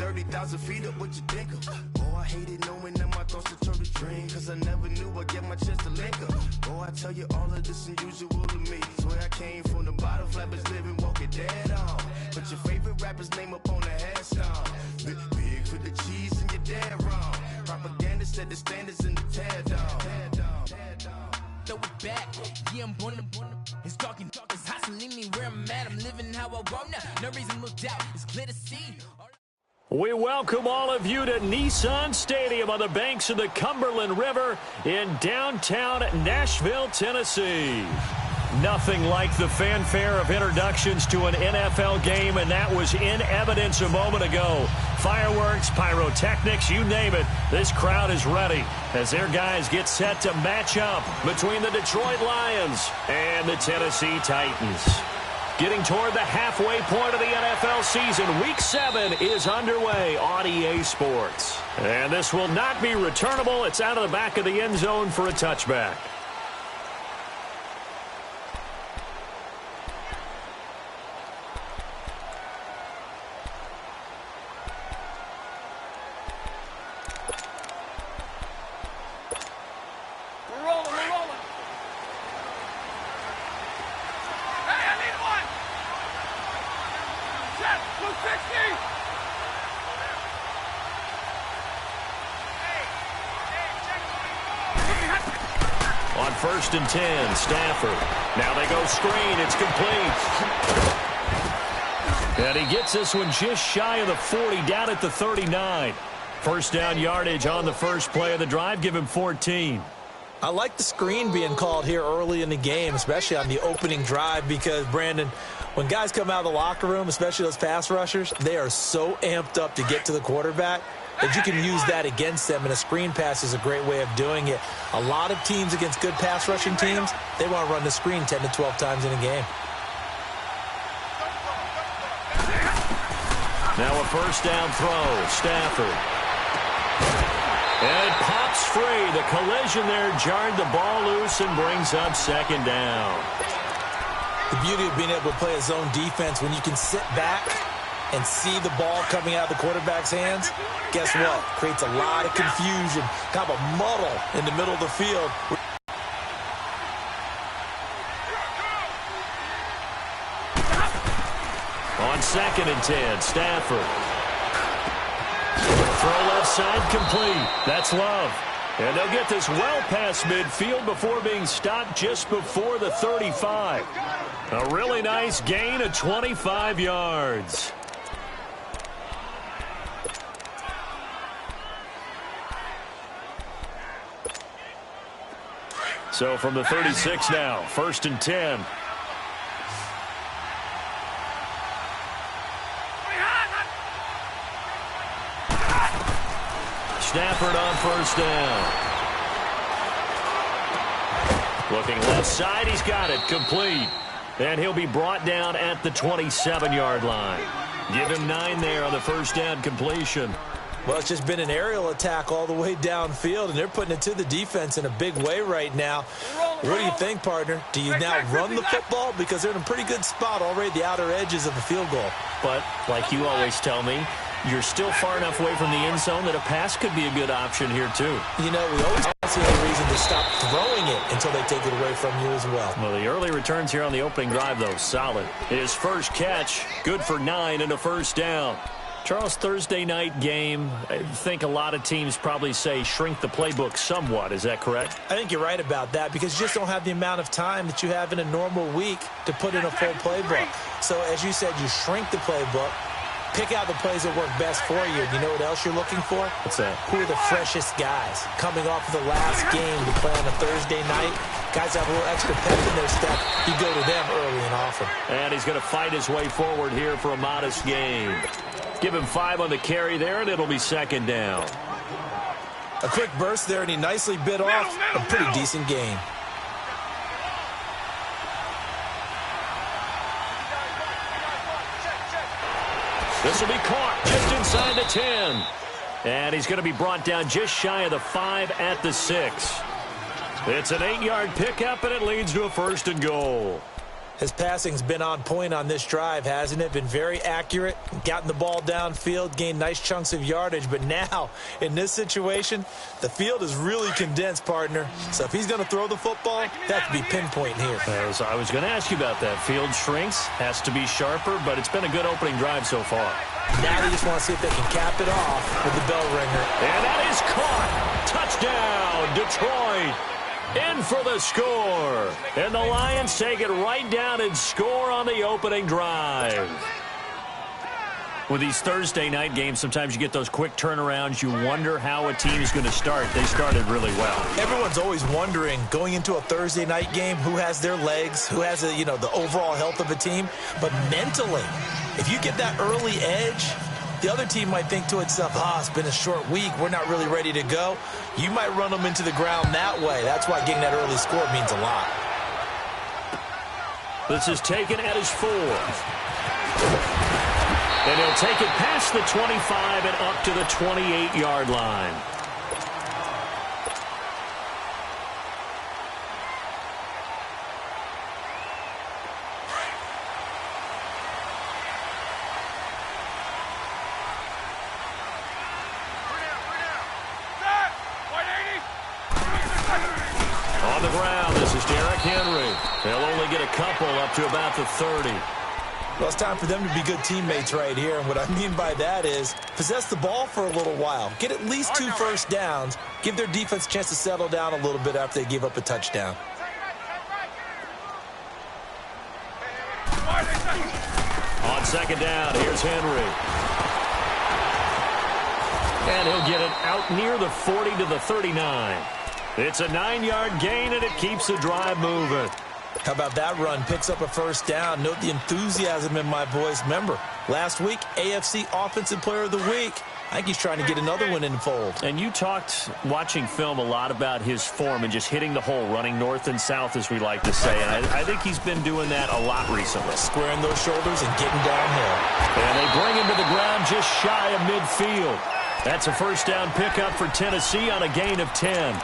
30,000 feet up, what you think of? Oh, I hated knowing that my thoughts would turn to dream, cause I never knew I'd get my chance to link up. Oh, I tell you all of this unusual to me. Swear I came from the bottom, flappers living, walking dead on. Put your favorite rapper's name up on the headstone. Big for the cheese and you're dead wrong. Propaganda set the standards in the tear down. Throw it back, yeah, I'm born to it's talking, it's hustling me where I'm at. I'm living how I want now. No reason to look doubt, it's clear to see. We welcome all of you to Nissan Stadium on the banks of the Cumberland River in downtown Nashville, Tennessee. Nothing like the fanfare of introductions to an NFL game, and that was in evidence a moment ago. Fireworks, pyrotechnics, you name it. This crowd is ready as their guys get set to match up between the Detroit Lions and the Tennessee Titans. Getting toward the halfway point of the NFL season, Week 7 is underway on EA Sports. And this will not be returnable. It's out of the back of the end zone for a touchback. On 1st and 10, Stafford. Now they go screen. It's complete. And he gets this one just shy of the 40, down at the 39. First down yardage on the first play of the drive. Give him 14. I like the screen being called here early in the game, especially on the opening drive, because, Brandon, when guys come out of the locker room, especially those pass rushers, they are so amped up to get to the quarterback that you can use that against them, and a screen pass is a great way of doing it. A lot of teams against good pass rushing teams, they want to run the screen 10 to 12 times in a game. Now a first down throw, Stafford. And it pops free. The collision there jarred the ball loose and brings up second down. The beauty of being able to play a zone defense, when you can sit back and see the ball coming out of the quarterback's hands, guess what? Creates a lot of confusion, kind of a muddle in the middle of the field. On 2nd and 10, Stafford. Throw left side complete. That's Love. And they'll get this well past midfield before being stopped just before the 35. A really nice gain of 25 yards. So from the 36 now, 1st and 10. Stafford on first down. Looking left side, he's got it, complete. And he'll be brought down at the 27-yard line. Give him 9 there on the first down completion. Well, it's just been an aerial attack all the way downfield, and they're putting it to the defense in a big way right now. What do you think, partner? Do you now run the football? Because they're in a pretty good spot already at the outer edges of the field goal. But, like you always tell me, you're still far enough away from the end zone that a pass could be a good option here, too. You know, we always see any reason to stop throwing it until they take it away from you as well. Well, the early returns here on the opening drive, though, solid. His first catch, good for 9 and a first down. Charles, Thursday night game, I think a lot of teams probably say shrink the playbook somewhat. Is that correct? I think you're right about that, because you just don't have the amount of time that you have in a normal week to put in a full playbook. So, as you said, you shrink the playbook, pick out the plays that work best for you. You know what else you're looking for? What's that? Who are the freshest guys coming off of the last game to play on a Thursday night? Guys have a little extra pep in their step. You go to them early and often. And he's going to fight his way forward here for a modest gain. Give him 5 on the carry there, and it'll be second down. A quick burst there, and he nicely bit off a pretty decent gain. This will be caught just inside the 10. And he's going to be brought down just shy of the 5 at the 6. It's an 8-yard pickup, and it leads to a 1st and goal. His passing's been on point on this drive, hasn't it? Been very accurate, gotten the ball downfield, gained nice chunks of yardage. But now, in this situation, the field is really condensed, partner. So if he's going to throw the football, that could be pinpoint here. As I was going to ask you about that. Field shrinks, has to be sharper, but it's been a good opening drive so far. Now they just want to see if they can cap it off with the bell ringer. And that is caught. Touchdown, Detroit. In for the score. And the Lions take it right down and score on the opening drive. With these Thursday night games, sometimes you get those quick turnarounds. You wonder how a team is going to start. They started really well. Everyone's always wondering, going into a Thursday night game, who has their legs, who has the overall health of a team. But mentally, if you get that early edge, the other team might think to itself, it's been a short week. We're not really ready to go. You might run them into the ground that way. That's why getting that early score means a lot. This is taken at his 4. And he'll take it past the 25 and up to the 28-yard line. On the ground, this is Derrick Henry. They'll only get a couple up to about the 30. Well, it's time for them to be good teammates right here. And what I mean by that is possess the ball for a little while. Get at least 2 first downs. Give their defense a chance to settle down a little bit after they give up a touchdown. On second down, here's Henry. And he'll get it out near the 40 to the 39. It's a 9-yard gain, and it keeps the drive moving. How about that run? Picks up a first down. Note the enthusiasm in my voice. Remember, last week, AFC Offensive Player of the Week. I think he's trying to get another one in the fold. And you talked, watching film, a lot about his form and just hitting the hole, running north and south, as we like to say. And I think he's been doing that a lot recently. Squaring those shoulders and getting downhill. And they bring him to the ground just shy of midfield. That's a first down pickup for Tennessee on a gain of 10.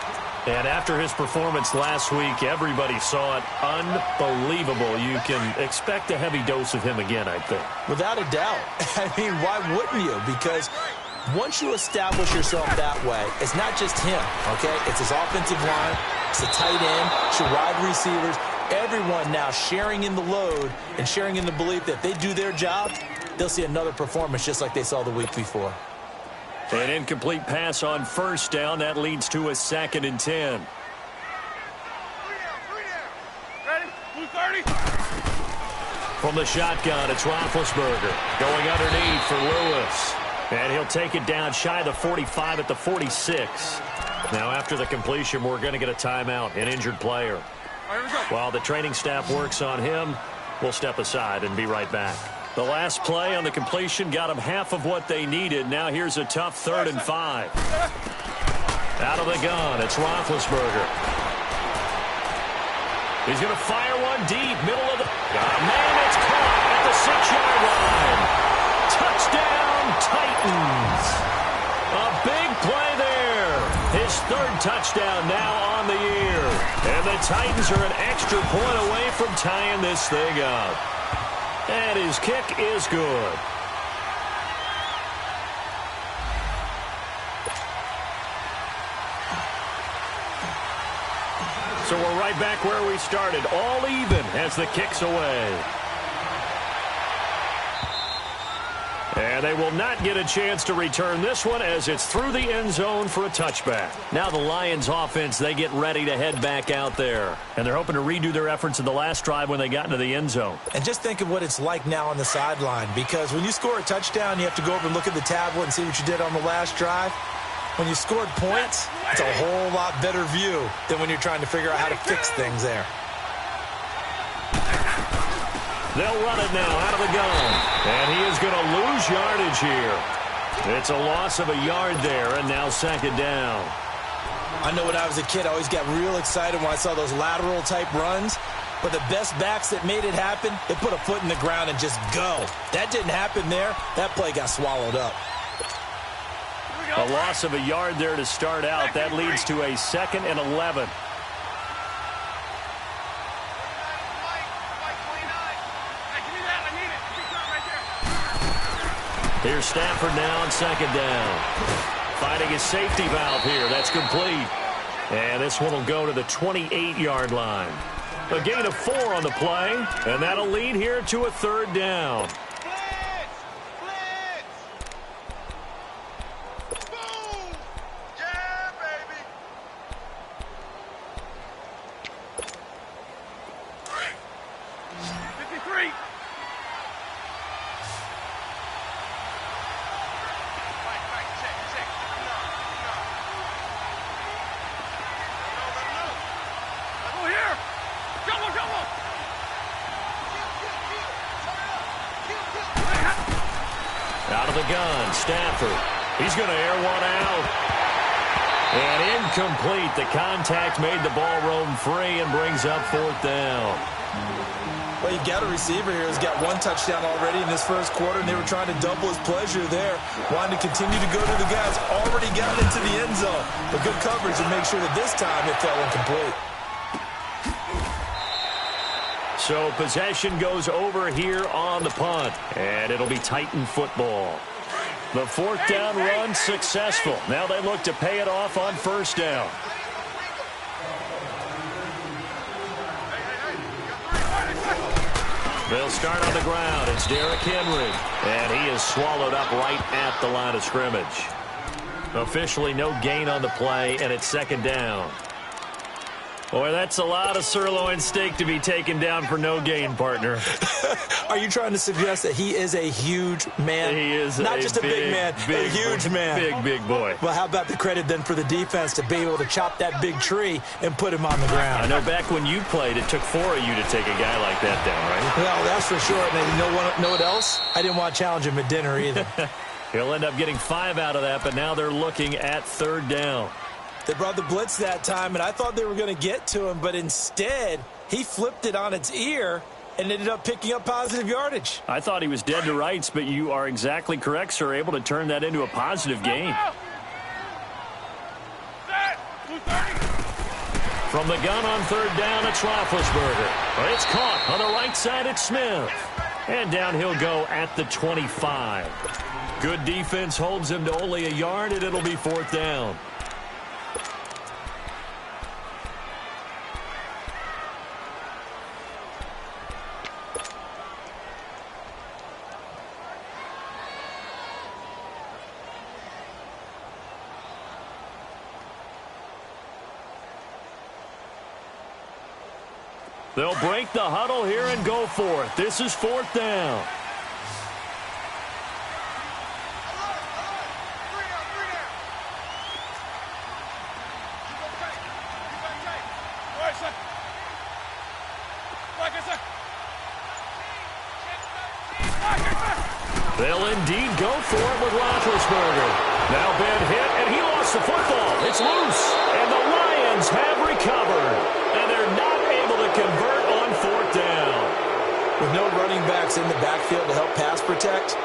And after his performance last week, everybody saw it. Unbelievable. You can expect a heavy dose of him again, I think. Without a doubt. I mean, why wouldn't you? Because once you establish yourself that way, it's not just him, okay? It's his offensive line, it's the tight end, it's your wide receivers, everyone now sharing in the load and sharing in the belief that if they do their job, they'll see another performance just like they saw the week before. An incomplete pass on first down. That leads to a 2nd and 10. From the shotgun, it's Roethlisberger going underneath for Lewis. And he'll take it down shy of the 45 at the 46. Now, after the completion, we're going to get a timeout, an injured player. While the training staff works on him, we'll step aside and be right back. The last play on the completion got them half of what they needed. Now here's a tough 3rd and 5. Out of the gun, it's Roethlisberger. He's going to fire one deep, middle of the... man, it's caught at the 6-yard line. Touchdown, Titans. A big play there. His 3rd touchdown now on the year. And the Titans are an extra point away from tying this thing up. And his kick is good. So we're right back where we started, all even as the kick's away. And they will not get a chance to return this one as it's through the end zone for a touchback. Now the Lions offense, they get ready to head back out there. And they're hoping to redo their efforts in the last drive when they got into the end zone. And just think of what it's like now on the sideline, because when you score a touchdown, you have to go over and look at the tablet and see what you did on the last drive. When you scored points, it's a whole lot better view than when you're trying to figure out how to fix things there. They'll run it now out of the gun. And he is going to lose yardage here. It's a loss of a yard there, and now 2nd down. I know when I was a kid, I always got real excited when I saw those lateral-type runs. But the best backs that made it happen, they put a foot in the ground and just go. That didn't happen there. That play got swallowed up. A loss of a yard there to start out. That leads to a 2nd and 11. Here's Stafford now on second down. Finding his safety valve here. That's complete. And this one will go to the 28-yard line. A gain of 4 on the play, and that'll lead here to a third down. Out of the gun, Stafford. He's going to air one out. And incomplete. The contact made the ball roam free and brings up fourth down. Well, you got a receiver here who's got 1 touchdown already in this first quarter, and they were trying to double his pleasure there, wanting to continue to go to the guys already got into the end zone. But good coverage to make sure that this time it fell incomplete. So possession goes over here on the punt, and it'll be Titan football. The fourth down run successful. Now they look to pay it off on first down. They'll start on the ground. It's Derrick Henry, and he is swallowed up right at the line of scrimmage. Officially no gain on the play, and it's second down. Boy, that's a lot of sirloin steak to be taken down for no gain, partner. Are you trying to suggest that he is a huge man? He is not just a big man, a huge man. Big boy. Well, how about the credit then for the defense to be able to chop that big tree and put him on the ground? I know back when you played, it took 4 of you to take a guy like that down, right? Well, that's for sure. And you know what else? I didn't want to challenge him at dinner either. He'll end up getting 5 out of that, but now they're looking at third down. They brought the blitz that time, and I thought they were going to get to him, but instead he flipped it on its ear and ended up picking up positive yardage. I thought he was dead to rights, but you are exactly correct, sir, able to turn that into a positive gain. From the gun on third down, it's Roethlisberger. It's caught on the right side, it's Smith. And down he'll go at the 25. Good defense holds him to only a yard, and it'll be fourth down. They'll break the huddle here and go for it. This is fourth down. They'll indeed go for it with Roethlisberger. Now Ben hit, and he lost the football. It's loose, and the Lions have recovered. And they're not able to convert on fourth down. With no running backs in the backfield to help pass protect,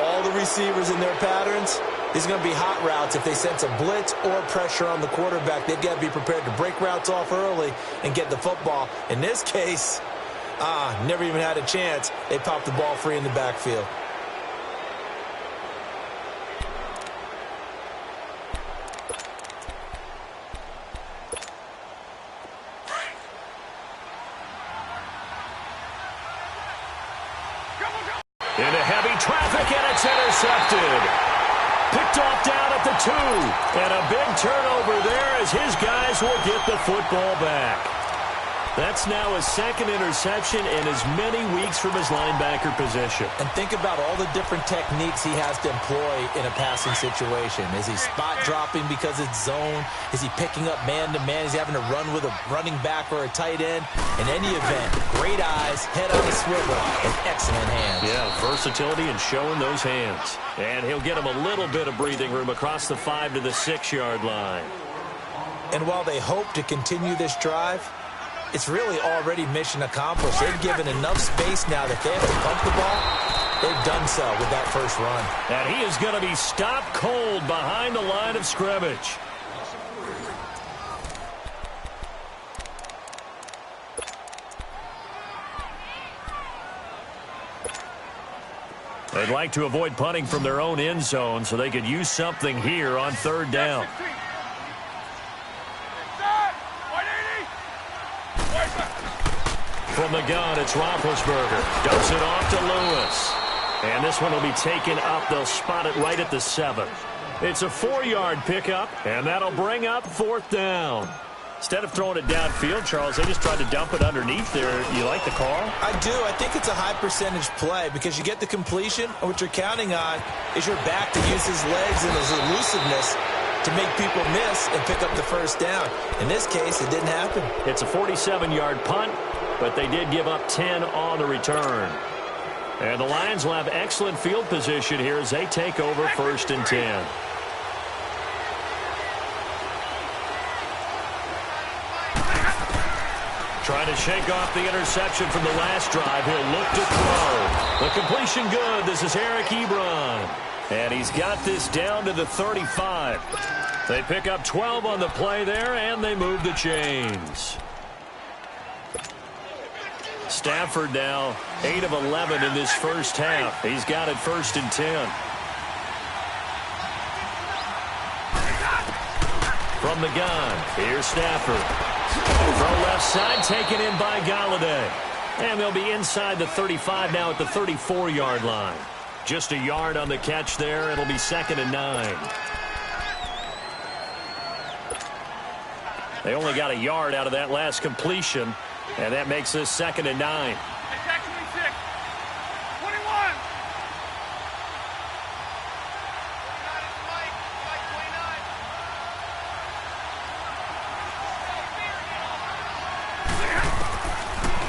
all the receivers in their patterns, these are going to be hot routes. If they sense a blitz or pressure on the quarterback, they've got to be prepared to break routes off early and get the football. In this case, never even had a chance. They popped the ball free in the backfield. Into heavy traffic, and it's intercepted. Picked off down at the 2. And a big turnover there as his guys will get the football back. That's now his second interception in as many weeks from his linebacker position. And think about all the different techniques he has to employ in a passing situation. Is he spot dropping because it's zone? Is he picking up man-to-man? Is he having to run with a running back or a tight end? In any event, great eyes, head on a swivel, and excellent hands. Yeah, versatility and showing those hands. And he'll get him a little bit of breathing room across the 5 to the 6-yard line. And while they hope to continue this drive, it's really already mission accomplished. They've given enough space now that they have to pump the ball. They've done so with that first run. And he is going to be stopped cold behind the line of scrimmage. They'd like to avoid punting from their own end zone so they could use something here on third down. From the gun, it's Roethlisberger. Dumps it off to Lewis. And this one will be taken up. They'll spot it right at the 7. It's a 4-yard pickup, and that'll bring up fourth down. Instead of throwing it downfield, Charles, they just tried to dump it underneath there. You like the call? I do. I think it's a high-percentage play because you get the completion, and what you're counting on is your back to use his legs and his elusiveness to make people miss and pick up the first down. In this case, it didn't happen. It's a 47-yard punt, but they did give up 10 on the return. And the Lions will have excellent field position here as they take over first and 10. Trying to shake off the interception from the last drive. He'll look to throw. The completion good. This is Eric Ebron. And he's got this down to the 35. They pick up 12 on the play there, and they move the chains. Stafford now 8 of 11 in this first half. He's got it first and 10. From the gun, here's Stafford. Throw left side, taken in by Galladay. And they'll be inside the 35 now at the 34-yard line. Just a yard on the catch there. It'll be 2nd and 9. They only got a yard out of that last completion, and that makes this 2nd and 9.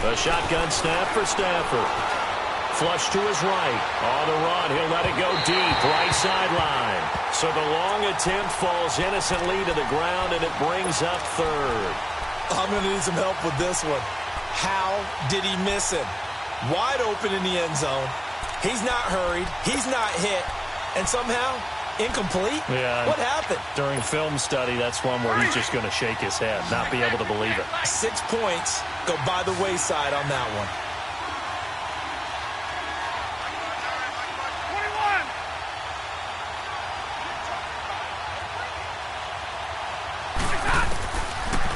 A shotgun snap for Stafford. Flush to his right. On the run, he'll let it go deep. Right sideline. So the long attempt falls innocently to the ground, and it brings up third. I'm going to need some help with this one. How did he miss him? Wide open in the end zone. He's not hurried. He's not hit. And somehow, incomplete? Yeah. What happened? During film study, that's one where he's just going to shake his head, not be able to believe it. 6 points go by the wayside on that one.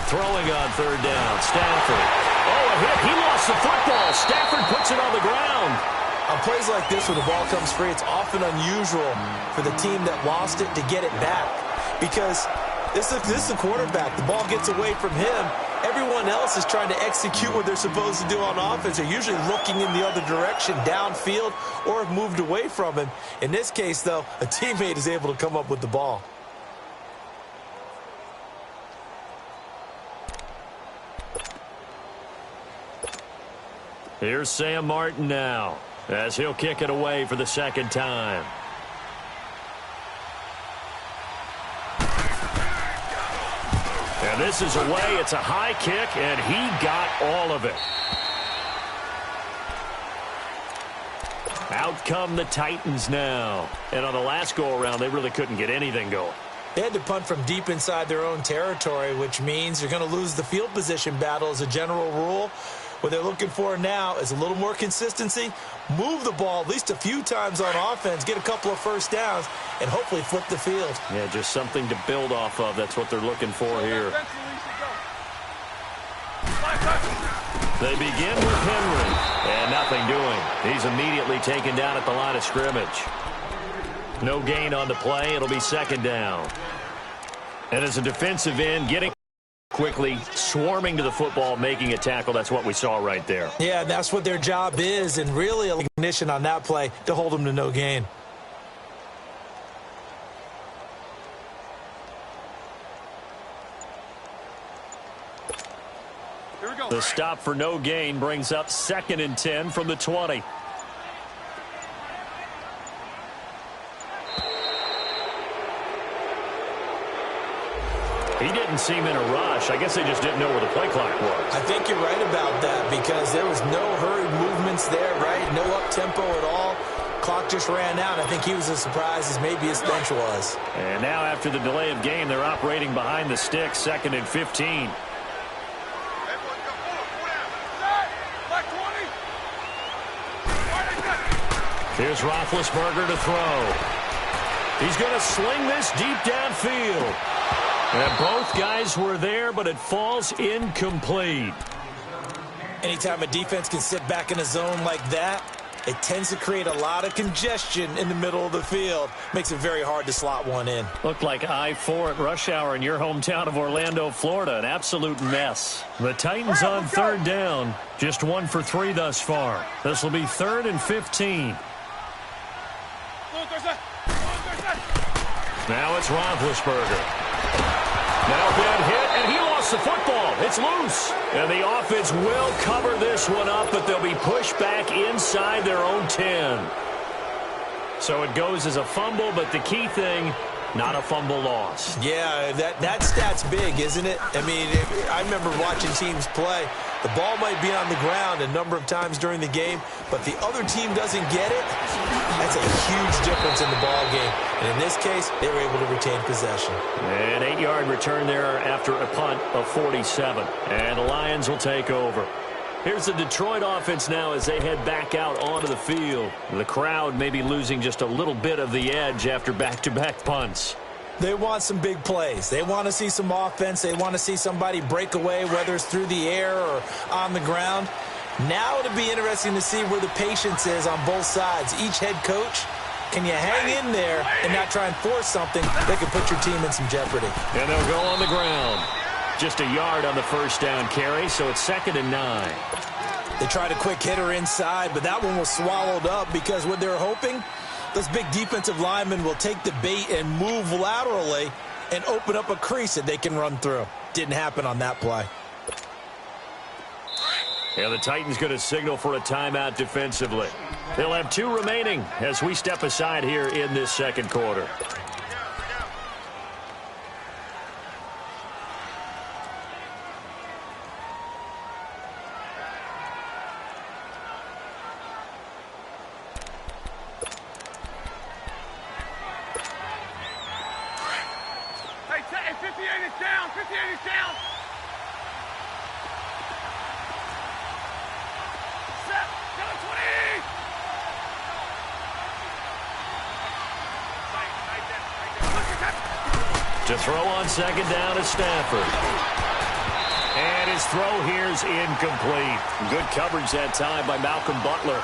Throwing on third down, Stafford. Oh, a hit. He lost the football. Stafford puts it on the ground. On plays like this where the ball comes free, it's often unusual for the team that lost it to get it back. Because this is the quarterback. The ball gets away from him. Everyone else is trying to execute what they're supposed to do on offense. They're usually looking in the other direction, downfield, or have moved away from him. In this case, though, a teammate is able to come up with the ball. Here's Sam Martin now, as he'll kick it away for the second time. And this is away. It's a high kick, and he got all of it. Out come the Titans now. And on the last go-around, they really couldn't get anything going. They had to punt from deep inside their own territory, which means you're going to lose the field position battle as a general rule. What they're looking for now is a little more consistency, move the ball at least a few times on offense, get a couple of first downs, and hopefully flip the field. Yeah, just something to build off of. That's what they're looking for here. They begin with Henry, and nothing doing. He's immediately taken down at the line of scrimmage. No gain on the play. It'll be second down. And as a defensive end, getting quickly, swarming to the football, making a tackle. That's what we saw right there. Yeah, that's what their job is, and really a recognition on that play to hold them to no gain. Here we go. The stop for no gain brings up 2nd and 10 from the 20. He didn't seem in a rush. I guess they just didn't know where the play clock was. I think you're right about that because there was no hurried movements there, right? No up-tempo at all. Clock just ran out. I think he was as surprised as maybe his bench was. And now after the delay of game, they're operating behind the sticks, 2nd and 15. Here's Roethlisberger to throw. He's going to sling this deep downfield. And both guys were there, but it falls incomplete. Anytime a defense can sit back in a zone like that, it tends to create a lot of congestion in the middle of the field. Makes it very hard to slot one in. Looked like I-4 at rush hour in your hometown of Orlando, Florida. An absolute mess. The Titans on third down. Just 1 for 3 thus far. This will be 3rd and 15. Now it's Roethlisberger. Now bad hit, and he lost the football. It's loose. And the offense will cover this one up, but they'll be pushed back inside their own 10. So it goes as a fumble, but the key thing, not a fumble loss. Yeah, that stat's big, isn't it? I mean, I remember watching teams play. The ball might be on the ground a number of times during the game, but the other team doesn't get it. That's a huge difference in the ball game. And in this case, they were able to retain possession. An 8-yard return there after a punt of 47. And the Lions will take over. Here's the Detroit offense now as they head back out onto the field. The crowd may be losing just a little bit of the edge after back-to-back punts. They want some big plays. They want to see some offense. They want to see somebody break away, whether it's through the air or on the ground. Now it'll be interesting to see where the patience is on both sides. Each head coach, can you hang in there and not try and force something that could put your team in some jeopardy? And they'll go on the ground. Just a yard on the first down carry, so it's 2nd and 9. They tried a quick hitter inside, but that one was swallowed up because what they're hoping, those big defensive linemen will take the bait and move laterally and open up a crease that they can run through. Didn't happen on that play. Yeah, the Titans going to signal for a timeout defensively. They'll have 2 remaining as we step aside here in this second quarter. Hey, 58 is down. 58 is down. To throw on second down is Stafford. And his throw here's incomplete. Good coverage that time by Malcolm Butler.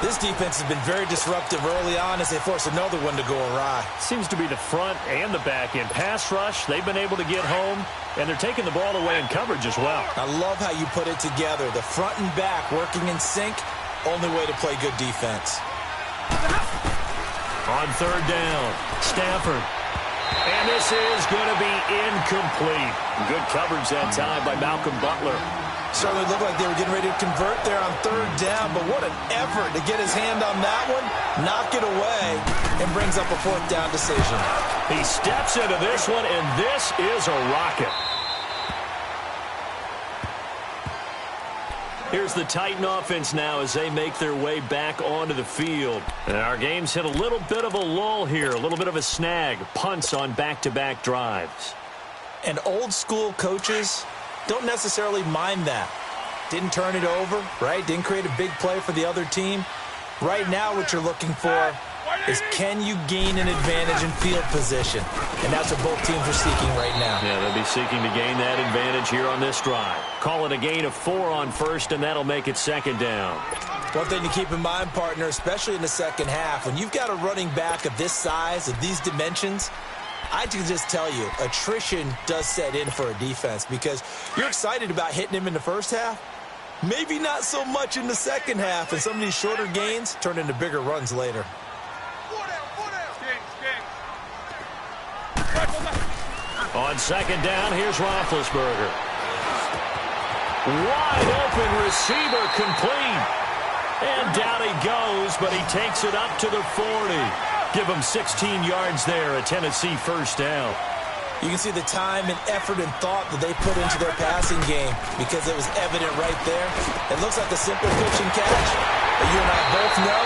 This defense has been very disruptive early on as they force another one to go awry. Seems to be the front and the back end. Pass rush, they've been able to get home, and they're taking the ball away in coverage as well. I love how you put it together. The front and back working in sync, only way to play good defense. On third down, Stafford. And this is going to be incomplete. Good coverage that time by Malcolm Butler. Certainly looked like they were getting ready to convert there on third down, but what an effort to get his hand on that one, knock it away, and brings up a 4th down decision. He steps into this one, and this is a rocket. Here's the Titan offense now as they make their way back onto the field. And our game's hit a little bit of a lull here, a little bit of a snag. Punts on back-to-back drives. And old school coaches don't necessarily mind that. Didn't turn it over, right? Didn't create a big play for the other team. Right now what you're looking for is can you gain an advantage in field position? And that's what both teams are seeking right now. Yeah, they'll be seeking to gain that advantage here on this drive. Call it a gain of 4 on first, and that'll make it second down. One thing to keep in mind, partner, especially in the second half, when you've got a running back of this size, of these dimensions, I can just tell you, attrition does set in for a defense because you're excited about hitting him in the first half. Maybe not so much in the second half, and some of these shorter gains turn into bigger runs later. On second down, here's Roethlisberger. Wide open receiver complete. And down he goes, but he takes it up to the 40. Give him 16 yards there, a Tennessee first down. You can see the time and effort and thought that they put into their passing game because it was evident right there. It looks like a simple pitch and catch, but you and I both know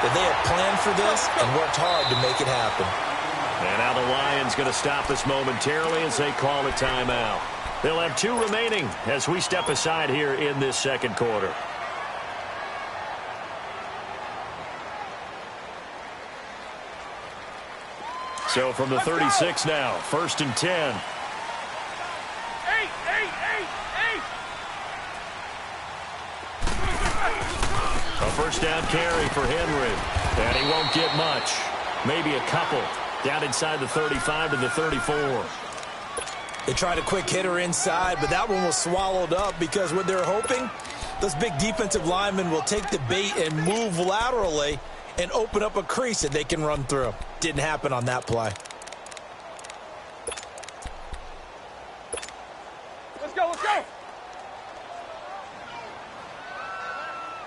that they have planned for this and worked hard to make it happen. And now the Lions going to stop this momentarily as they call a timeout. They'll have 2 remaining as we step aside here in this second quarter. So from the 36 now, 1st and 10. A first down carry for Henry. And he won't get much. Maybe a couple. Down inside the 35 to the 34. They tried a quick hitter inside, but that one was swallowed up because what they're hoping, those big defensive linemen will take the bait and move laterally and open up a crease that they can run through. Didn't happen on that play. Let's go, let's go.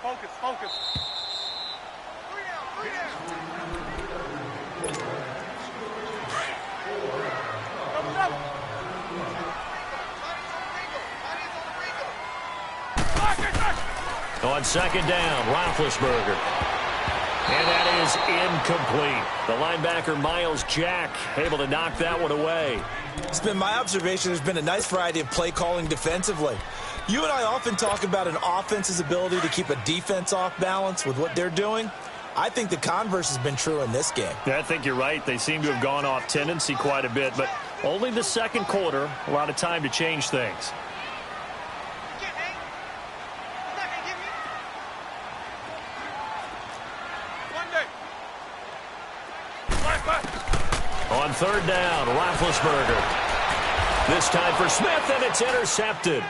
Focus, focus. On second down, Roethlisberger. And that is incomplete. The linebacker, Miles Jack, able to knock that one away. It's been my observation there's been a nice variety of play calling defensively. You and I often talk about an offense's ability to keep a defense off balance with what they're doing. I think the converse has been true in this game. Yeah, I think you're right. They seem to have gone off tendency quite a bit, but only the second quarter, a lot of time to change things. On third down, Roethlisberger. This time for Smith, and it's intercepted.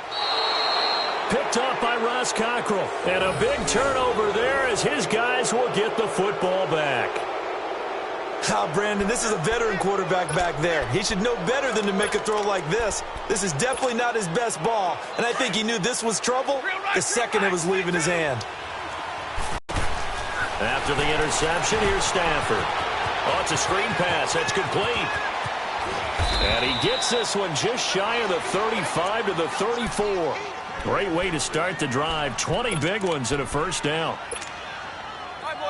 Picked up by Ross Cockrell. And a big turnover there as his guys will get the football back. Brandon, this is a veteran quarterback back there. He should know better than to make a throw like this. This is definitely not his best ball, and I think he knew this was trouble the second it was leaving his hand. After the interception, here's Stafford. Oh, it's a screen pass. That's complete. And he gets this one just shy of the 35 to the 34. Great way to start the drive. 20 big ones and a first down.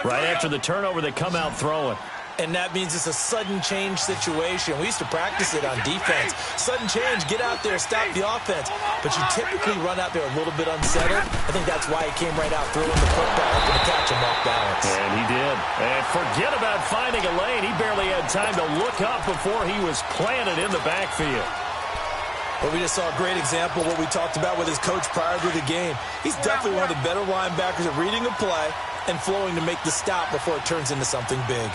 Right after the turnover, they come out throwing. And that means it's a sudden change situation. We used to practice it on defense. Sudden change, get out there, stop the offense. But you typically run out there a little bit unsettled. I think that's why he came right out throwing the football, hoping to catch him off balance. And he did. And forget about finding a lane. He barely had time to look up before he was planted in the backfield. But we just saw a great example of what we talked about with his coach prior to the game. He's definitely one of the better linebackers at reading a play and flowing to make the stop before it turns into something big.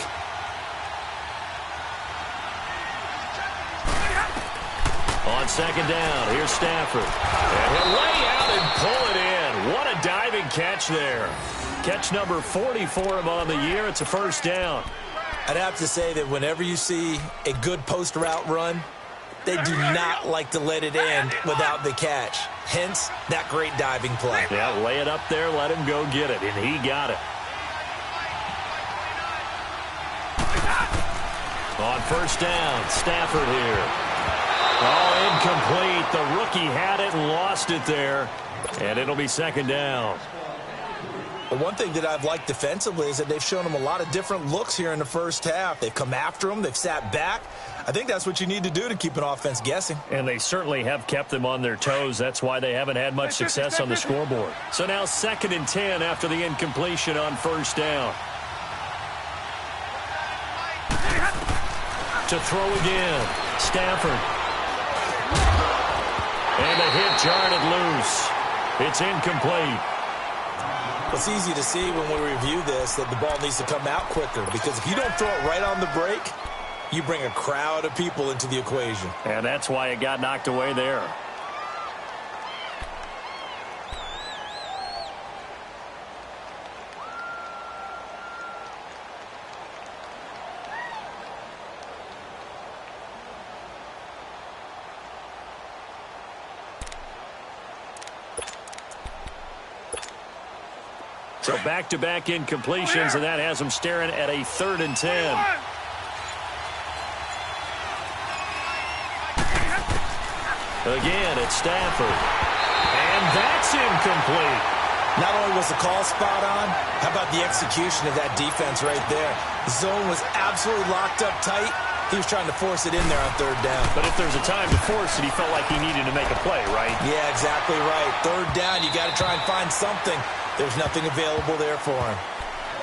On second down, here's Stafford. And he'll lay out and pull it in. What a diving catch there. Catch number 40 for him on the year. It's a first down. I'd have to say that whenever you see a good post route run, they do not like to let it end without the catch. Hence, that great diving play. Yeah, lay it up there, let him go get it, and he got it. On first down, Stafford here. Oh, incomplete. The rookie had it and lost it there, and it'll be second down. But one thing that I've liked defensively is that they've shown him a lot of different looks here in the first half. They've come after him. They've sat back. I think that's what you need to do to keep an offense guessing. And they certainly have kept them on their toes. That's why they haven't had much success on the scoreboard. So now 2nd and 10 after the incompletion on first down. To throw again, Stafford. And a hit jarred it loose. It's incomplete. It's easy to see when we review this that the ball needs to come out quicker, because if you don't throw it right on the break, you bring a crowd of people into the equation. And that's why it got knocked away there. So back-to-back incompletions, and that has them staring at a 3rd and 10. Again, it's Stafford. And that's incomplete. Not only was the call spot on, how about the execution of that defense right there? The zone was absolutely locked up tight. He was trying to force it in there on 3rd down. But if there's a time to force it, he felt like he needed to make a play, right? Yeah, exactly right. 3rd down, you got to try and find something. There's nothing available there for him.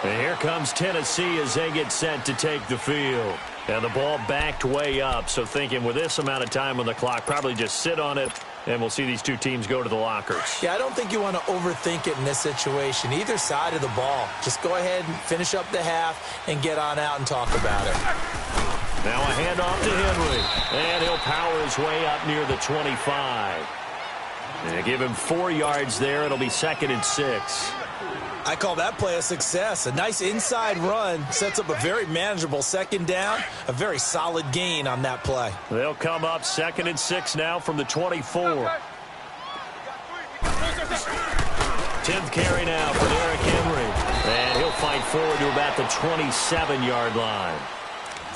And here comes Tennessee as they get set to take the field. And the ball backed way up, so thinking with this amount of time on the clock, probably just sit on it, and we'll see these two teams go to the lockers. Yeah, I don't think you want to overthink it in this situation. Either side of the ball. Just go ahead and finish up the half and get on out and talk about it. Now a handoff to Henry, and he'll power his way up near the 25. And give him 4 yards there. It'll be 2nd and 6. I call that play a success. A nice inside run sets up a very manageable 2nd down, a very solid gain on that play. They'll come up 2nd and 6 now from the 24. 10th carry now for Derrick Henry. And he'll fight forward to about the 27-yard line.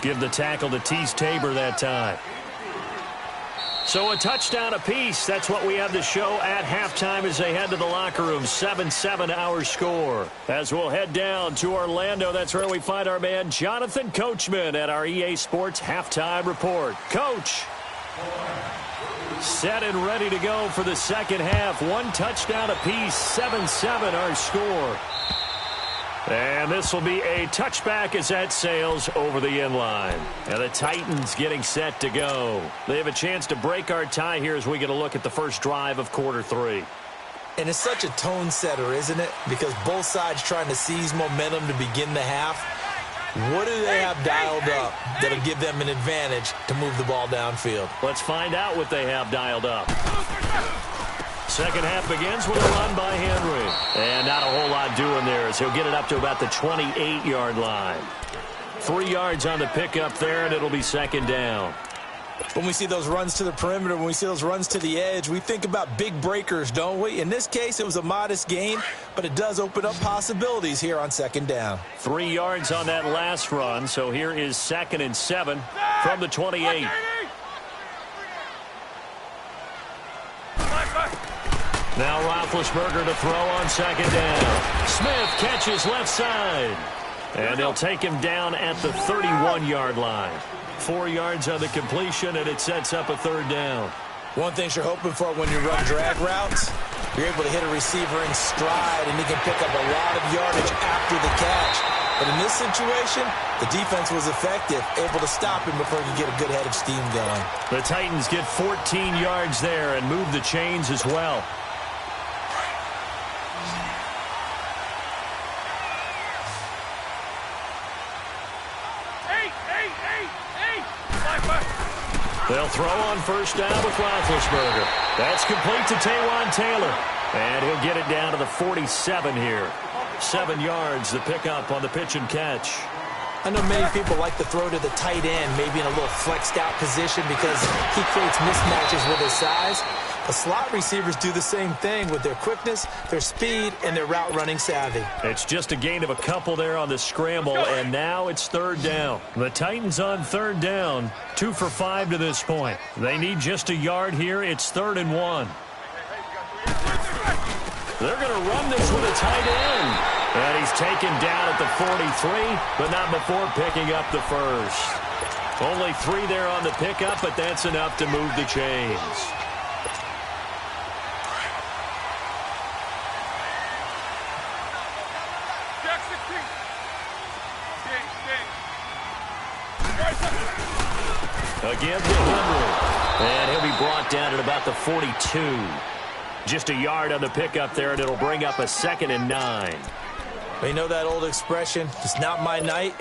Give the tackle to Tease Tabor that time. So a touchdown apiece. That's what we have to show at halftime as they head to the locker room. 7-7 our score. As we'll head down to Orlando, that's where we find our man Jonathan Coachman at our EA Sports Halftime Report. Coach. Set and ready to go for the second half. 1 touchdown apiece. 7-7 our score. And this will be a touchback as that sails over the end line. And the Titans getting set to go. They have a chance to break our tie here as we get a look at the first drive of quarter 3. And it's such a tone setter, isn't it? Because both sides trying to seize momentum to begin the half. What do they have dialed up that'll give them an advantage to move the ball downfield? Let's find out what they have dialed up. Second half begins with a run by Henry. And not a whole lot doing there as he'll get it up to about the 28-yard line. 3 yards on the pickup there, and it'll be 2nd down. When we see those runs to the perimeter, when we see those runs to the edge, we think about big breakers, don't we? In this case, it was a modest gain, but it does open up possibilities here on 2nd down. 3 yards on that last run, so here is 2nd and 7 from the 28. Now Roethlisberger to throw on 2nd down. Smith catches left side. And they'll take him down at the 31-yard line. 4 yards on the completion, and it sets up a 3rd down. One thing you're hoping for when you run drag routes, you're able to hit a receiver in stride, and he can pick up a lot of yardage after the catch. But in this situation, the defense was effective, able to stop him before he could get a good head of steam going. The Titans get 14 yards there and move the chains as well. They'll throw on 1st down with Roethlisberger. That's complete to Taywan Taylor. And he'll get it down to the 47 here. 7 yards, the pickup on the pitch and catch. I know many people like to throw to the tight end, maybe in a little flexed out position because he creates mismatches with his size. The slot receivers do the same thing with their quickness, their speed, and their route running savvy. It's just a gain of a couple there on the scramble, and now it's 3rd down. The Titans on 3rd down, 2 for 5 to this point. They need just a yard here. It's 3rd and 1. They're going to run this with a tight end. And he's taken down at the 43, but not before picking up the 1st. Only 3 there on the pickup, but that's enough to move the chains. Again to Henry. And he'll be brought down at about the 42. Just a yard on the pickup there, and it'll bring up a 2nd and 9. You know that old expression, it's not my night?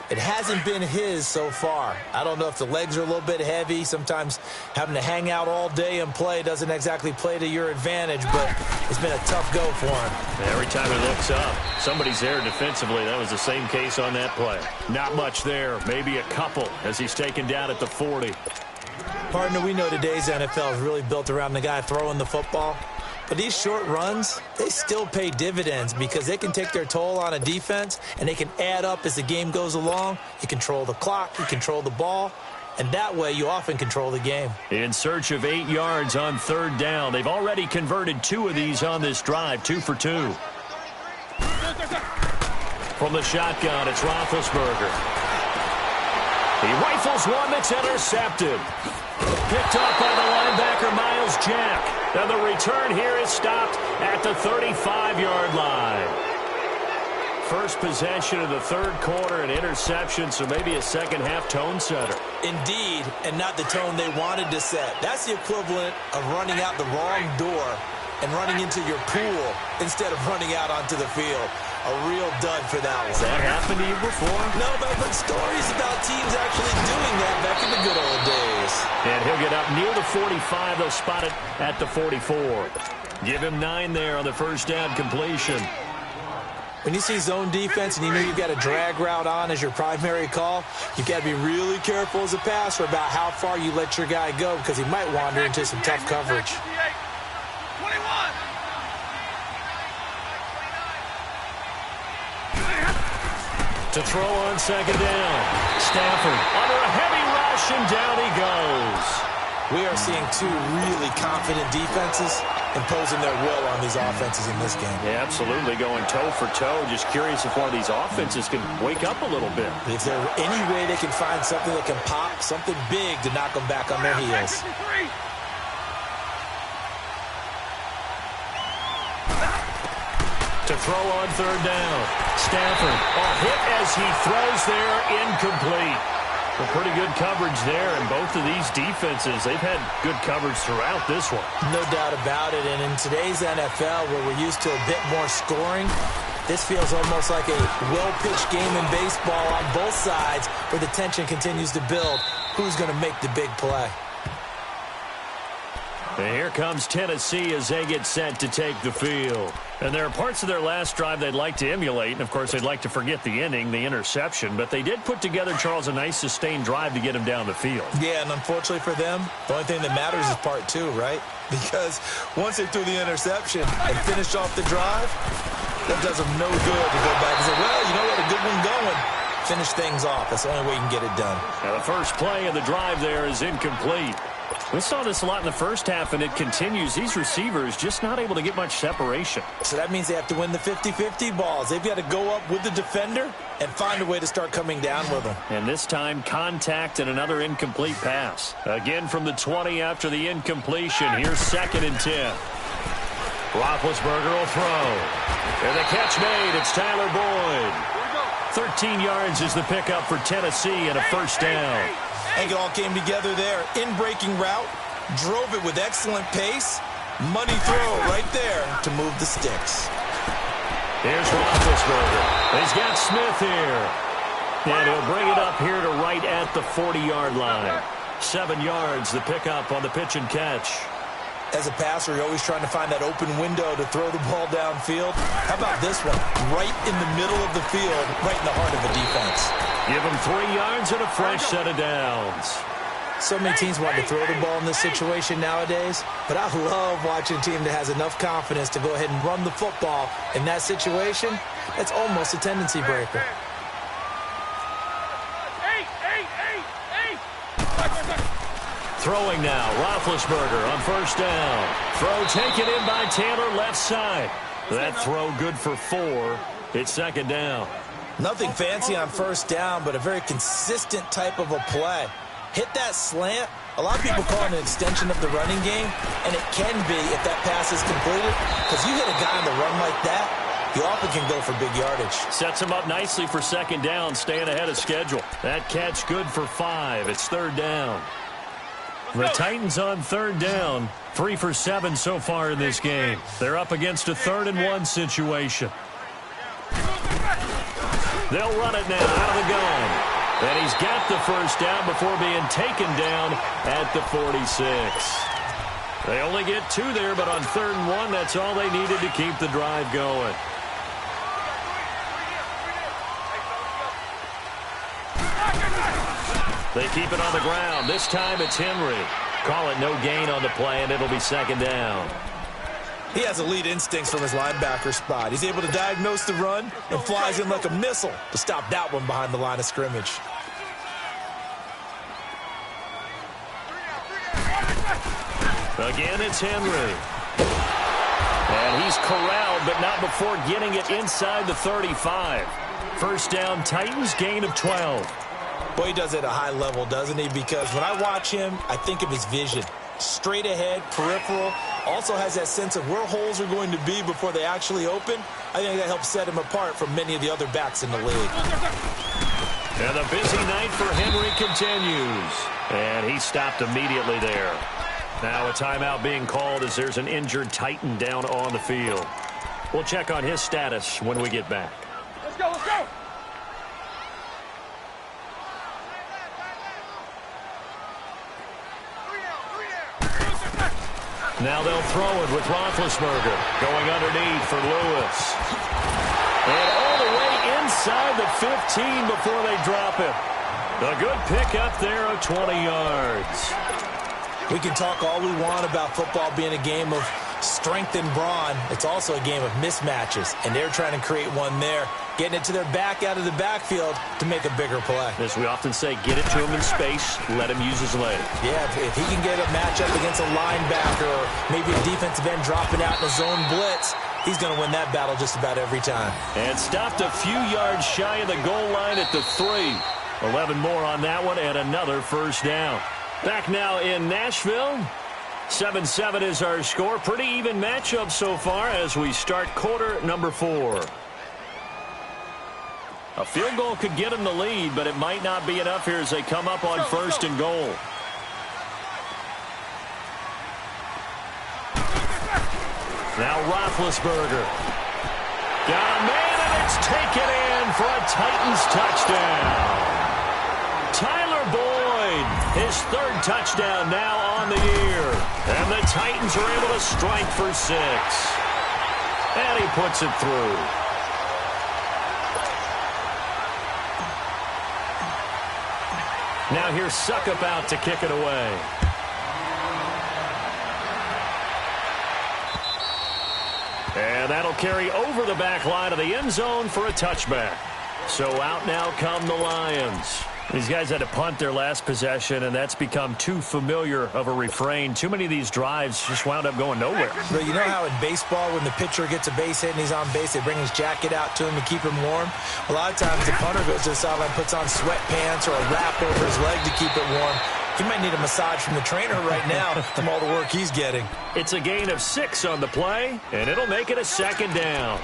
It hasn't been his so far. I don't know if the legs are a little bit heavy. Sometimes having to hang out all day and play doesn't exactly play to your advantage, but it's been a tough go for him. Every time he looks up, somebody's there defensively. That was the same case on that play. Not much there, maybe a couple as he's taken down at the 40. Partner, we know today's NFL is really built around the guy throwing the football. But these short runs, they still pay dividends because they can take their toll on a defense and they can add up as the game goes along. You control the clock, you control the ball, and that way you often control the game. In search of 8 yards on 3rd down. They've already converted 2 of these on this drive, 2 for 2. From the shotgun, it's Roethlisberger. He rifles one that's intercepted. Picked up by the linebacker, Miles Jack. And the return here is stopped at the 35-yard line. First possession of the third quarter, an interception, so maybe a second-half tone setter. Indeed, and not the tone they wanted to set. That's the equivalent of running out the wrong door and running into your pool instead of running out onto the field. A real dud for that one. Has that happened to you before? No, but I've heard stories about teams actually doing that back in the good old days. And he'll get up near the 45. They'll spot it at the 44. Give him 9 there on the first down completion. When you see zone defense and you know you've got a drag route on as your primary call, you've got to be really careful as a passer about how far you let your guy go because he might wander into some tough coverage. 21. To throw on second down. Stafford under a heavy rush, and down he goes. We are seeing two really confident defenses imposing their will on these offenses in this game. Yeah, absolutely, going toe for toe. Just curious if one of these offenses can wake up a little bit. If there's any way they can find something that can pop, something big to knock them back on their heels. To throw on third down. Stafford, a hit as he throws there, incomplete. Well, pretty good coverage there, and both of these defenses, they've had good coverage throughout this one. No doubt about it, and in today's NFL, where we're used to a bit more scoring, this feels almost like a well-pitched game in baseball on both sides, where the tension continues to build. Who's going to make the big play? And here comes Tennessee as they get set to take the field. And there are parts of their last drive they'd like to emulate. And, of course, they'd like to forget the inning, the interception. But they did put together, Charles, a nice sustained drive to get him down the field. Yeah, and unfortunately for them, the only thing that matters is part two, right? Because once they threw the interception and finished off the drive, that does them no good to go back and say, well, you know what, a good one going. Finish things off. That's the only way you can get it done. Now, the first play of the drive there is incomplete. We saw this a lot in the first half, and it continues. These receivers just not able to get much separation. So that means they have to win the 50-50 balls. They've got to go up with the defender and find a way to start coming down with them. And this time, contact and another incomplete pass. Again from the 20 after the incompletion. Here's 2nd and 10. Roethlisberger will throw. And the catch made. It's Tyler Boyd. 13 yards is the pickup for Tennessee and a first down. I think it all came together there. In-breaking route, drove it with excellent pace. Money throw right there to move the sticks. Here's Roethlisberger. He's got Smith here. And he'll bring it up here to right at the 40-yard line. 7 yards, the pickup on the pitch and catch. As a passer, you're always trying to find that open window to throw the ball downfield. How about this one? Right in the middle of the field, right in the heart of the defense. Give him 3 yards and a fresh set of downs. So many teams want to throw the ball in this situation nowadays, but I love watching a team that has enough confidence to go ahead and run the football in that situation. That's almost a tendency breaker. Throwing now, Roethlisberger on first down. Throw taken in by Taylor, left side. That throw good for 4. It's 2nd down. Nothing fancy on first down, but a very consistent type of a play. Hit that slant. A lot of people call it an extension of the running game, and it can be if that pass is completed, because you hit a guy on the run like that, you often can go for big yardage. Sets him up nicely for 2nd down, staying ahead of schedule. That catch good for 5. It's 3rd down. The Titans on 3rd down, 3 for 7 so far in this game. They're up against a 3rd and 1 situation. They'll run it now out of the gun. And he's got the first down before being taken down at the 46. They only get 2 there, but on 3rd and 1, that's all they needed to keep the drive going. They keep it on the ground. This time it's Henry. Call it no gain on the play, and it'll be 2nd down. He has elite instincts from his linebacker spot. He's able to diagnose the run and flies in like a missile to stop that one behind the line of scrimmage. Again, it's Henry. And he's corralled, but not before getting it inside the 35. First down, Titans, gain of 12. Boy, he does it at a high level, doesn't he? Because when I watch him, I think of his vision. Straight ahead, peripheral, also has that sense of where holes are going to be before they actually open. I think that helps set him apart from many of the other backs in the league. And the busy night for Henry continues. And he stopped immediately there. Now a timeout being called as there's an injured Titan down on the field. We'll check on his status when we get back. Let's go, let's go! Now they'll throw it with Roethlisberger going underneath for Lewis. And all the way inside the 15 before they drop him. A good pickup there of 20 yards. We can talk all we want about football being a game of strength and brawn. It's also a game of mismatches, and they're trying to create one there, getting it to their back out of the backfield to make a bigger play. As we often say, get it to him in space, let him use his leg. Yeah, if he can get a matchup against a linebacker or maybe a defensive end dropping out in a zone blitz, he's going to win that battle just about every time. And stopped a few yards shy of the goal line at the 3. 11 more on that one and another first down. Back now in Nashville. 7-7 is our score. Pretty even matchup so far as we start quarter number 4. A field goal could get them the lead, but it might not be enough here as they come up on first and goal. Now Roethlisberger. Got a man, and it's taken in for a Titans touchdown. Tyler Boyd, his 3rd touchdown now on the year. And the Titans are able to strike for 6. And he puts it through. Now here's Suckup out to kick it away. And that'll carry over the back line of the end zone for a touchback. So out now come the Lions. These guys had to punt their last possession, and that's become too familiar of a refrain. Too many of these drives just wound up going nowhere. But you know how in baseball, when the pitcher gets a base hit and he's on base, they bring his jacket out to him to keep him warm? A lot of times the punter goes to the sideline, puts on sweatpants or a wrap over his leg to keep it warm. He might need a massage from the trainer right now from all the work he's getting. It's a gain of 6 on the play, and it'll make it a 2nd down.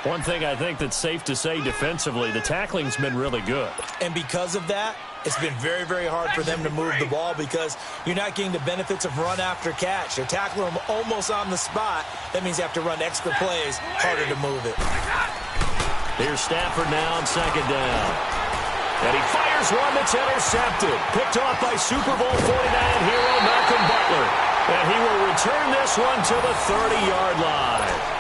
One thing I think that's safe to say defensively, the tackling's been really good. And because of that, it's been very, very hard for them to move the ball because you're not getting the benefits of run after catch. They're tackling them almost on the spot. That means you have to run extra plays, harder to move it. Here's Stafford now on 2nd down. And he fires one that's intercepted. Picked off by Super Bowl 49 hero Malcolm Butler. And he will return this one to the 30-yard line.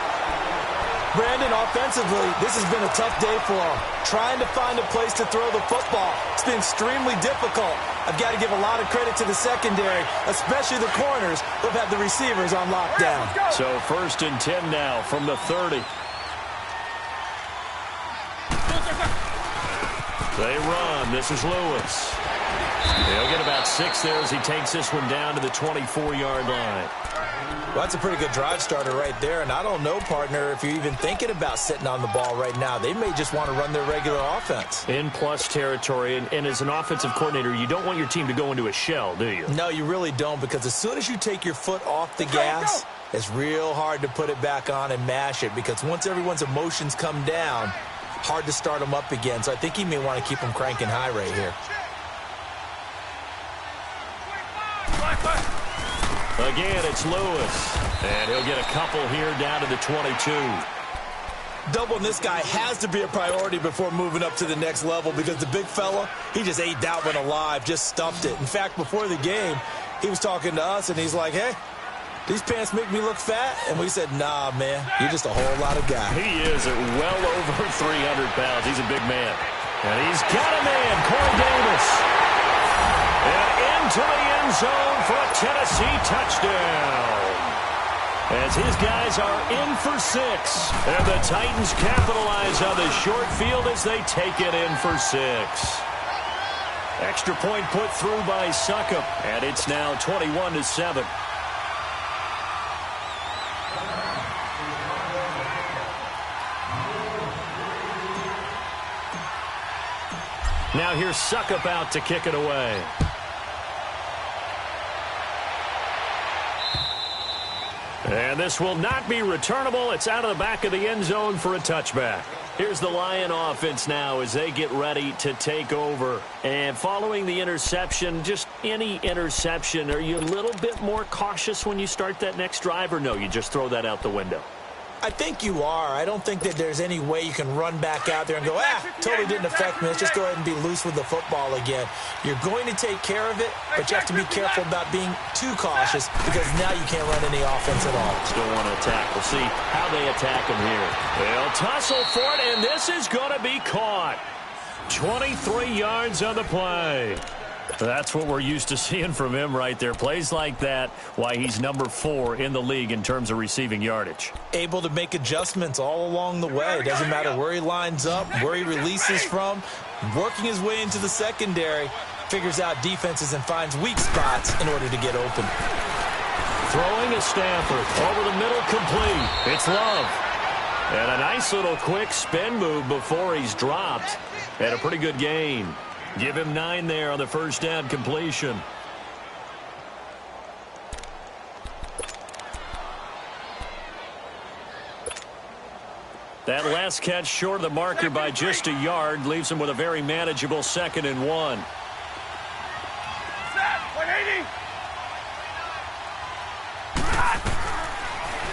Brandon, offensively, this has been a tough day for him. Trying to find a place to throw the football. It's been extremely difficult. I've got to give a lot of credit to the secondary, especially the corners who've had the receivers on lockdown. So 1st and 10 now from the 30. They run. This is Lewis. He'll get about 6 there as he takes this one down to the 24-yard line. Well, that's a pretty good drive starter right there, and I don't know, partner, if you're even thinking about sitting on the ball right now. They may just want to run their regular offense. In plus territory, and as an offensive coordinator, you don't want your team to go into a shell, do you? No, you really don't, because as soon as you take your foot off the gas, it's real hard to put it back on and mash it, because once everyone's emotions come down, hard to start them up again. So I think he may want to keep them cranking high right here. Again, it's Lewis. And he'll get a couple here down to the 22. Doubling this guy has to be a priority before moving up to the next level because the big fella, he just ate that one alive, just stuffed it. In fact, before the game, he was talking to us, and he's like, hey, these pants make me look fat? And we said, nah, man, you're just a whole lot of guy. He is at well over 300 pounds. He's a big man. And he's got a man, Corey Davis. And into the end zone for a Tennessee touchdown. As his guys are in for 6. And the Titans capitalize on the short field as they take it in for 6. Extra point put through by Suckup. And it's now 21-7. Now here's Suckup out to kick it away. And this will not be returnable. It's out of the back of the end zone for a touchback. Here's the Lion offense now as they get ready to take over. And following the interception, just any interception, are you a little bit more cautious when you start that next drive, or no, you just throw that out the window? I think you are. I don't think that there's any way you can run back out there and go, totally didn't affect me. Let's just go ahead and be loose with the football again. You're going to take care of it, but you have to be careful about being too cautious because now you can't run any offense at all. Still want to attack. We'll see how they attack him here. They'll tussle for it, and this is going to be caught. 23 yards on the play. That's what we're used to seeing from him right there. Plays like that, why he's number 4 in the league in terms of receiving yardage. Able to make adjustments all along the way. Doesn't matter where he lines up, where he releases from, working his way into the secondary, figures out defenses and finds weak spots in order to get open. Throwing is Stafford. Over the middle, complete. It's Love. And a nice little quick spin move before he's dropped. And a pretty good gain. Give him 9 there on the first down completion. That last catch short of the marker by just a yard leaves him with a very manageable 2nd and 1.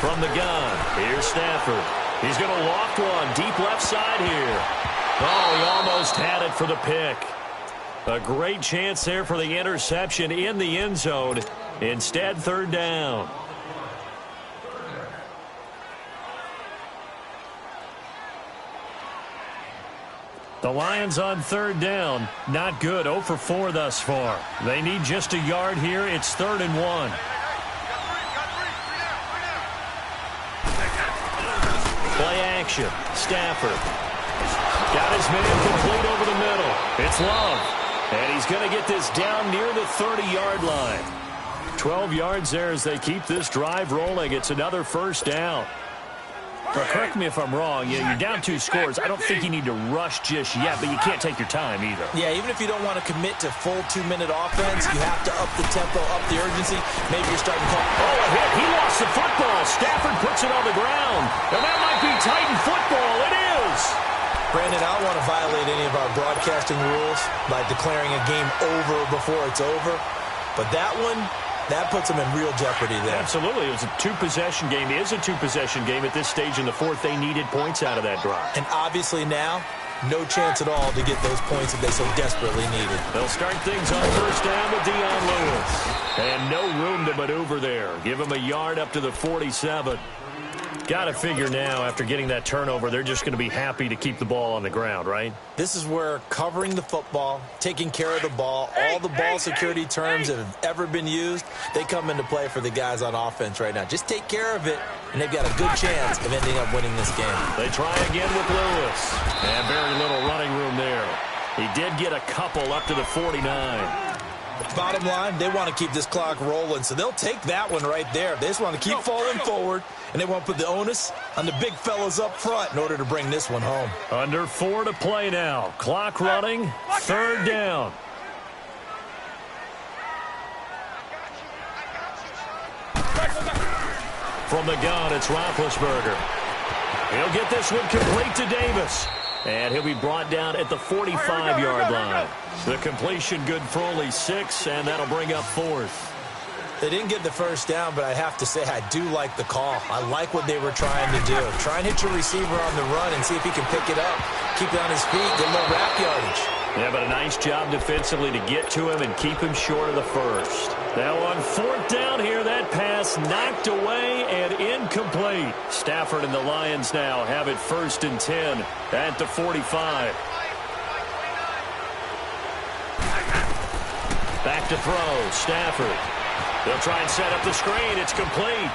From the gun, here's Stafford. He's going to loft one deep left side here. Oh, he almost had it for the pick. A great chance there for the interception in the end zone. Instead, 3rd down. The Lions on 3rd down. Not good. 0 for 4 thus far. They need just a yard here. It's 3rd and 1. Play action. Stafford. Got his man complete over the middle. It's Love. And he's going to get this down near the 30-yard line. 12 yards there as they keep this drive rolling. It's another 1st down. Well, correct me if I'm wrong. You're down 2 scores. I don't think you need to rush just yet, but you can't take your time either. Yeah, even if you don't want to commit to full 2-minute offense, you have to up the tempo, up the urgency. Maybe you're starting to call. Oh, a hit. He lost the football. Stafford puts it on the ground. And that might be Titan football. It is. Brandon, I don't want to violate any of our broadcasting rules by declaring a game over before it's over. But that one, that puts them in real jeopardy there. Absolutely. It was a 2-possession game. It is a 2-possession game at this stage in the 4th. They needed points out of that drive. And obviously now, no chance at all to get those points that they so desperately needed. They'll start things on 1st down with Dion Lewis. And no room to maneuver there. Give him a yard up to the 47. Got to figure now, after getting that turnover, they're just going to be happy to keep the ball on the ground, right? This is where covering the football, taking care of the ball, all the ball security terms that have ever been used, they come into play for the guys on offense right now. Just take care of it, and they've got a good chance of ending up winning this game. They try again with Lewis. And very little running room there. He did get a couple up to the 49. Bottom line, they want to keep this clock rolling, so they'll take that one right there. They just want to keep falling forward, and they want to put the onus on the big fellas up front in order to bring this one home. Under 4 to play now. Clock running, 3rd down. From the gun, it's Roethlisberger. He'll get this one complete to Davis. And he'll be brought down at the 45-yard line. The completion good for only 6, and that'll bring up 4th. They didn't get the 1st down, but I have to say I do like the call. I like what they were trying to do. Try and hit your receiver on the run and see if he can pick it up. Keep it on his feet, get a little wrap yardage. Yeah, but a nice job defensively to get to him and keep him short of the 1st. Now on 4th down here, that pass knocked away and incomplete. Stafford and the Lions now have it 1st and 10 at the 45. Back to throw, Stafford. They'll try and set up the screen. It's complete.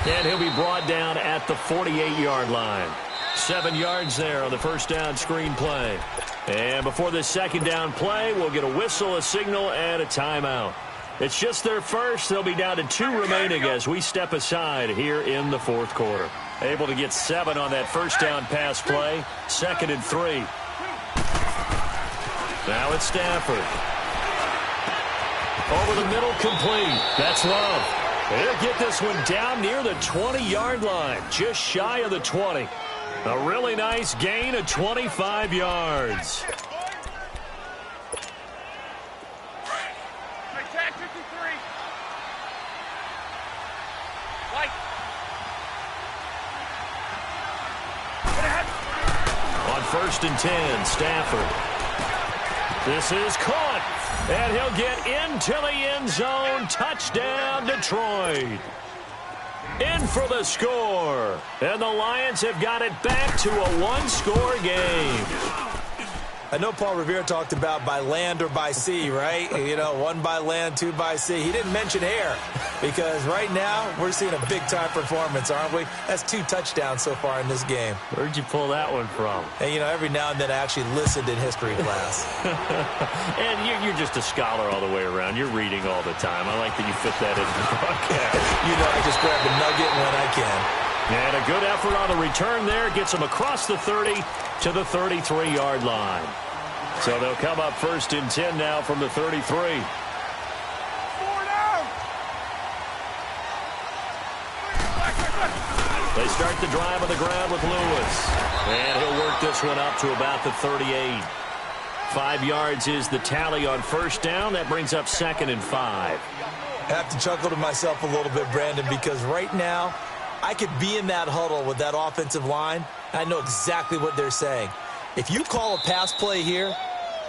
And he'll be brought down at the 48-yard line. 7 yards there on the 1st down screen play. And before this 2nd down play, we'll get a whistle, a signal, and a timeout. It's just their first. They'll be down to 2 remaining as we step aside here in the 4th quarter. Able to get 7 on that 1st down pass play. 2nd and 3. Now it's Stafford. Over the middle, complete. That's Love. He'll get this one down near the 20-yard line, just shy of the 20. A really nice gain of 25 yards. On 1st and 10, Stafford. This is caught, and he'll get into the end zone. Touchdown, Detroit. In for the score. And the Lions have got it back to a one-score game. I know Paul Revere talked about by land or by sea, right? You know, 1 by land, 2 by sea. He didn't mention air because right now we're seeing a big-time performance, aren't we? That's 2 touchdowns so far in this game. Where'd you pull that one from? And, you know, every now and then I actually listened in history class. And you're just a scholar all the way around. You're reading all the time. I like that you fit that into the broadcast. You know, I just grab a nugget when I can. And a good effort on the return there. Gets them across the 30 to the 33-yard line. So they'll come up 1st and 10 now from the 33. They start the drive on the ground with Lewis. And he'll work this one up to about the 38. 5 yards is the tally on 1st down. That brings up 2nd and 5. I have to chuckle to myself a little bit, Brandon, because right now I could be in that huddle with that offensive line. I know exactly what they're saying. If you call a pass play here,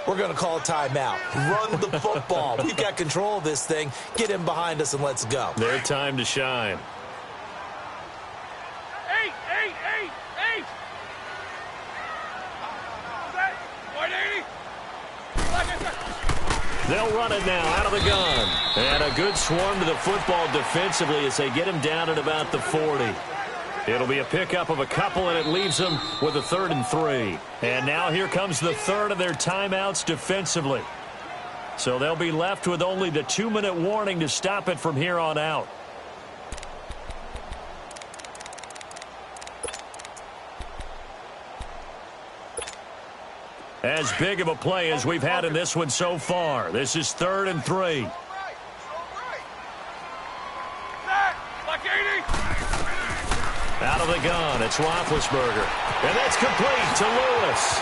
we're going to call a timeout. Run the football. We've got control of this thing. Get him behind us and let's go. Their time to shine. 8, 8, 8, 8. 180. They'll run it now out of the gun. And a good swarm to the football defensively as they get him down at about the 40. It'll be a pickup of a couple, and it leaves them with a 3rd and 3. And now here comes the 3rd of their timeouts defensively. So they'll be left with only the 2-minute warning to stop it from here on out. As big of a play as we've had in this one so far. This is 3rd and 3. Out of the gun, it's Roethlisberger. And that's complete to Lewis.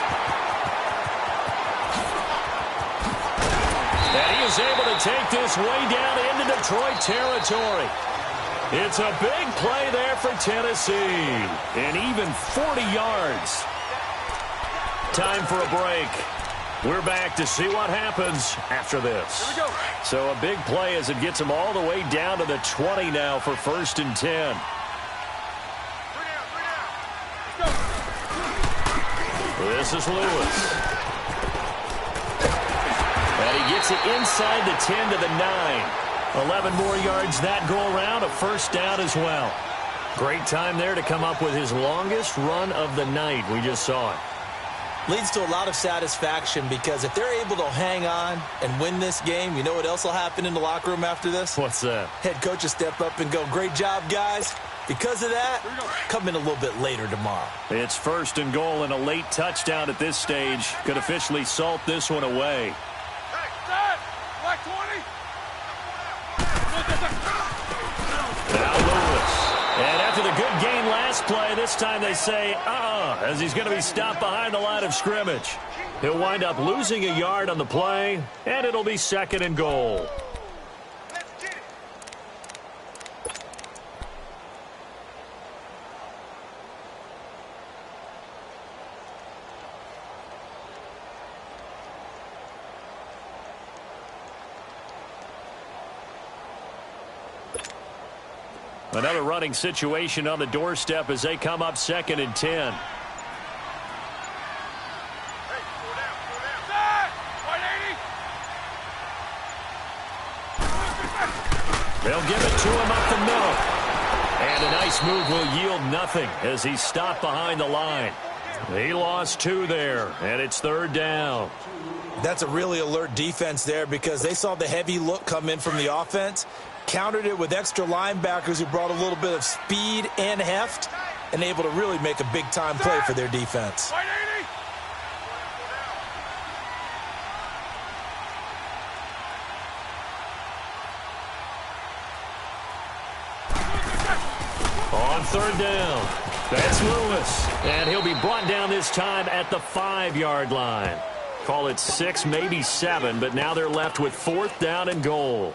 And he is able to take this way down into Detroit territory. It's a big play there for Tennessee. And even 40 yards. Time for a break. We're back to see what happens after this. Here we go. So a big play as it gets them all the way down to the 20 now for 1st and 10. This is Lewis. And he gets it inside the 10 to the 9. 11 more yards that go around, a 1st down as well. Great time there to come up with his longest run of the night. We just saw it. Leads to a lot of satisfaction because if they're able to hang on and win this game, you know what else will happen in the locker room after this? What's that? Head coach will step up and go, great job, guys. Because of that, come in a little bit later tomorrow. It's 1st and goal, and a late touchdown at this stage could officially salt this one away. Now Lewis. And after the good gain last play, this time they say, as he's going to be stopped behind the line of scrimmage. He'll wind up losing a yard on the play, and it'll be 2nd and goal. Another running situation on the doorstep as they come up 2nd and 10. They'll give it to him up the middle. And a nice move will yield nothing as he's stopped behind the line. He lost 2 there, and it's 3rd down. That's a really alert defense there because they saw the heavy look come in from the offense, countered it with extra linebackers who brought a little bit of speed and heft, and able to really make a big-time play for their defense. third down. That's Lewis. And he'll be brought down this time at the 5-yard line. Call it 6, maybe 7, but now they're left with 4th down and goal.